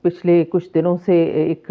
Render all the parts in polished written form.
पिछले कुछ दिनों से एक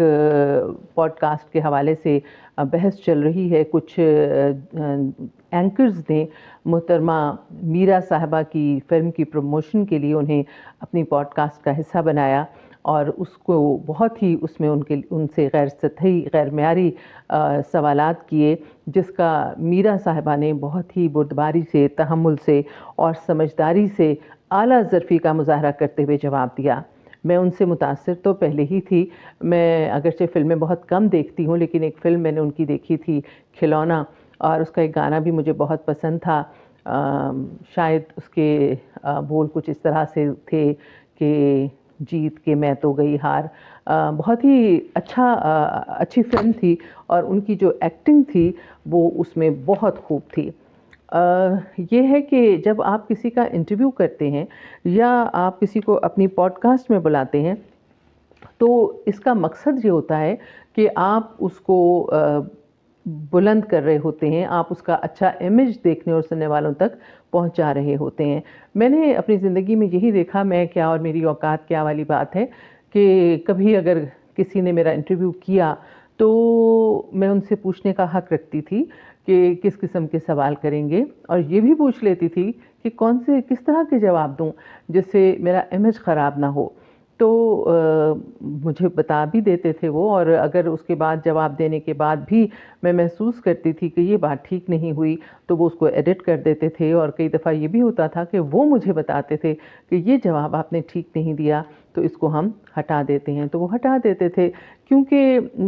पॉडकास्ट के हवाले से बहस चल रही है। कुछ एंकर्स ने मोहतरमा मीरा साहिबा की फ़िल्म की प्रमोशन के लिए उन्हें अपनी पॉडकास्ट का हिस्सा बनाया और उसको बहुत ही उसमें उनसे गैर सतही, गैर मयारी सवालात किए, जिसका मीरा साहिबा ने बहुत ही बुर्दबारी से, तहम्मुल से और समझदारी से आला ज़र्फ़ी का मुज़ाहरा करते हुए जवाब दिया। मैं उनसे मुतासिर तो पहले ही थी। मैं अगरचे फ़िल्में बहुत कम देखती हूँ, लेकिन एक फ़िल्म मैंने उनकी देखी थी, खिलौना, और उसका एक गाना भी मुझे बहुत पसंद था। शायद उसके बोल कुछ इस तरह से थे कि जीत के मैं तो गई हार। बहुत ही अच्छी फ़िल्म थी और उनकी जो एक्टिंग थी वो उसमें बहुत खूब थी। ये है कि जब आप किसी का इंटरव्यू करते हैं या आप किसी को अपनी पॉडकास्ट में बुलाते हैं, तो इसका मकसद ये होता है कि आप उसको बुलंद कर रहे होते हैं, आप उसका अच्छा इमेज देखने और सुनने वालों तक पहुंचा रहे होते हैं। मैंने अपनी ज़िंदगी में यही देखा, मैं क्या और मेरी औकात क्या वाली बात है कि कभी अगर किसी ने मेरा इंटरव्यू किया, तो मैं उनसे पूछने का हक रखती थी कि किस किस्म के सवाल करेंगे, और ये भी पूछ लेती थी कि किस तरह के जवाब दूँ, जिससे मेरा इमेज ख़राब ना हो। तो मुझे बता भी देते थे वो, और अगर उसके बाद जवाब देने के बाद भी मैं महसूस करती थी कि ये बात ठीक नहीं हुई, तो वो उसको एडिट कर देते थे। और कई दफ़ा ये भी होता था कि वो मुझे बताते थे कि ये जवाब आपने ठीक नहीं दिया, तो इसको हम हटा देते हैं। तो वो हटा देते थे, क्योंकि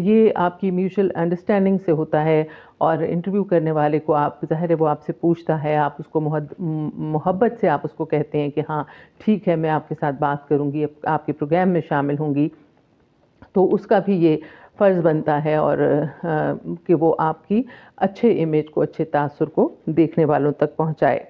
ये आपकी म्यूचुअल अंडरस्टैंडिंग से होता है। और इंटरव्यू करने वाले को, आप ज़ाहिर है वो आपसे पूछता है, आप उसको मोहब्बत से आप उसको कहते हैं कि हाँ ठीक है, मैं आपके साथ बात करूँगी, आपके प्रोग्राम में शामिल होंगी। तो उसका भी ये फ़र्ज़ बनता है और कि वो आपकी अच्छे इमेज को, अच्छे तासुर को देखने वालों तक पहुँचाए।